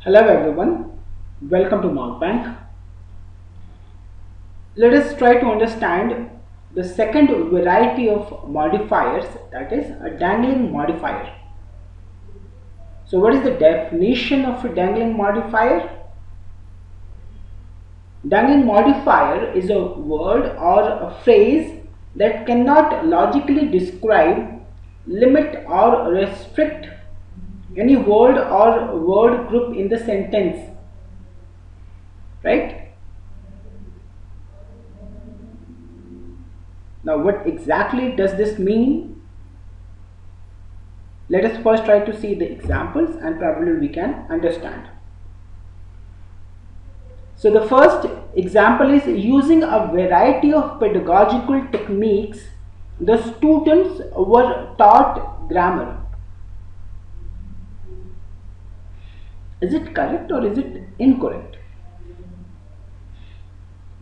Hello everyone, welcome to Markbank. Let us try to understand the second variety of modifiers, that is a dangling modifier. So what is the definition of a dangling modifier? Dangling modifier is a word or a phrase that cannot logically describe, limit or restrict any word or word group in the sentence, right? Now what exactly does this mean? Let us first try to see the examples and probably we can understand. So the first example is using a variety of pedagogical techniques, the students were taught grammar. Is it correct or is it incorrect?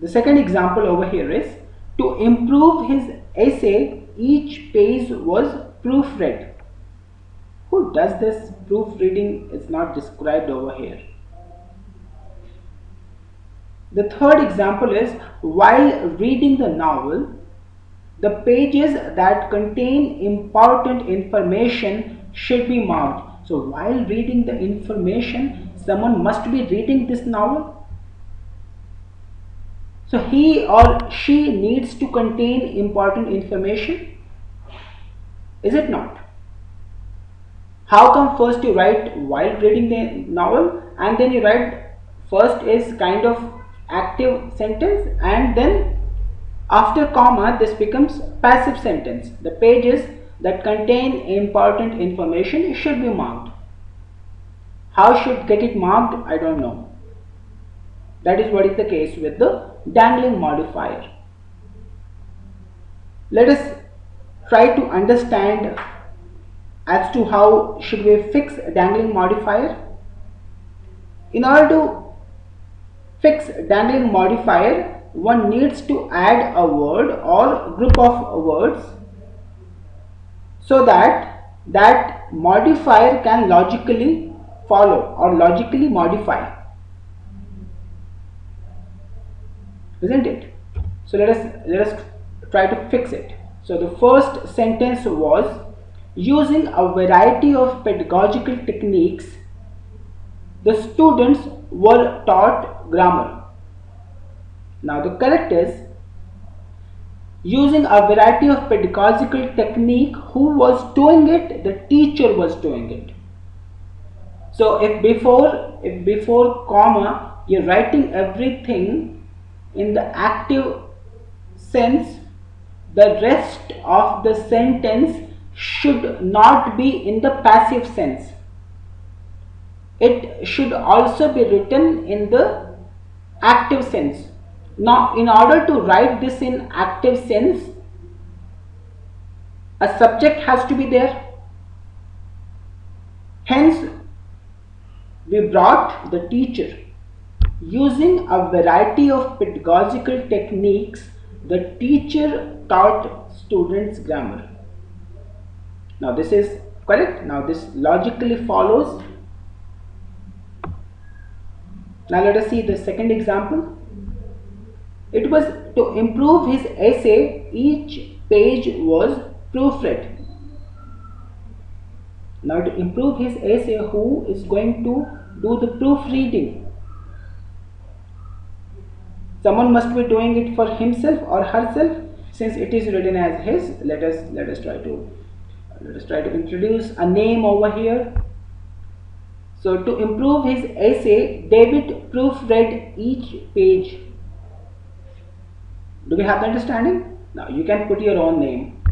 The second example over here is to improve his essay, each page was proofread. Who does this? Proofreading is not described over here. The third example is while reading the novel, the pages that contain important information should be marked. So while reading the information, someone must be reading this novel. So he or she needs to contain important information. Is it not? How come first you write while reading the novel and then you write first is kind of active sentence and then after comma this becomes passive sentence. The pages that contain important information should be marked. How should get it marked? I don't know. That is what is the case with the dangling modifier. Let us try to understand as to how should we fix a dangling modifier. In order to fix dangling modifier, one needs to add a word or group of words so that that modifier can logically follow or logically modify, isn't it? So let us try to fix it. So the first sentence was using a variety of pedagogical techniques, the students were taught grammar. Now the correct is using a variety of pedagogical technique. Who was doing it? The teacher was doing it. So if before comma you're writing everything in the active sense, the rest of the sentence should not be in the passive sense. It should also be written in the active sense. Now in order to write this in active sense, a subject has to be there. Hence we brought the teacher. Using a variety of pedagogical techniques, the teacher taught students grammar. Now this is correct. Now this logically follows. Now let us see the second example. It was to improve his essay, each page was proofread. Now to improve his essay, who is going to do the proofreading? Someone must be doing it for himself or herself. Since it is written as his, let us try to introduce a name over here. So to improve his essay, David proofread each page. Do we have the understanding? Now you can put your own name.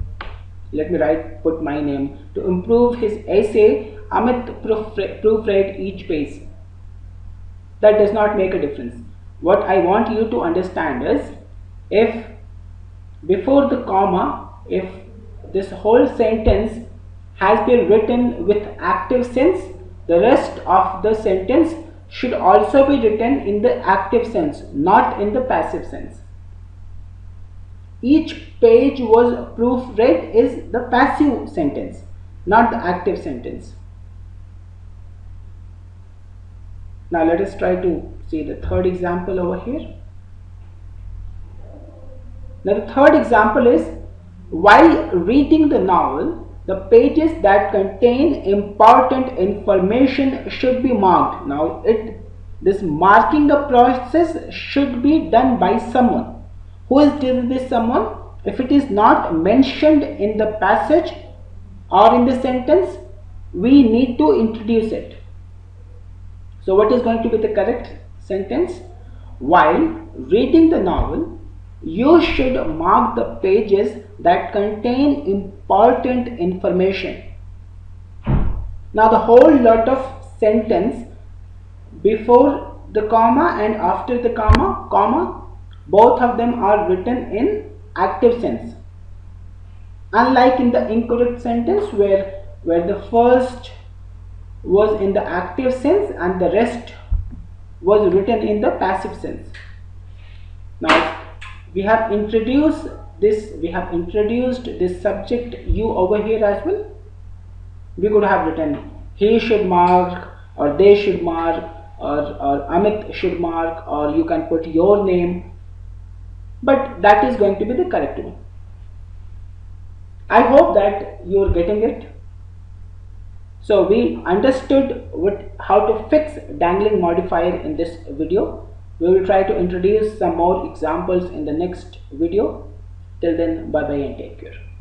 Let me put my name. To improve his essay, Amit proofread each page. That does not make a difference. What I want you to understand is, if before the comma, if this whole sentence has been written with active sense, the rest of the sentence should also be written in the active sense, not in the passive sense. Each page was proofread is the passive sentence, not the active sentence. Now let us try to see the third example over here. Now the third example is, while reading the novel, the pages that contain important information should be marked. Now this marking the process should be done by someone. Who is this someone? If it is not mentioned in the passage or in the sentence, we need to introduce it. So what is going to be the correct sentence? While reading the novel, you should mark the pages that contain important information. Now the whole lot of sentence before the comma and after the comma, both of them are written in active sense. Unlike in the incorrect sentence where the first was in the active sense and the rest was written in the passive sense. Now we have introduced this subject you over here as well. We could have written he should mark, or they should mark, or Amit should mark, or you can put your name, but that is going to be the correct one. I hope that you are getting it. So we understood how to fix dangling modifier in this video. We will try to introduce some more examples in the next video. Till then, bye bye and take care.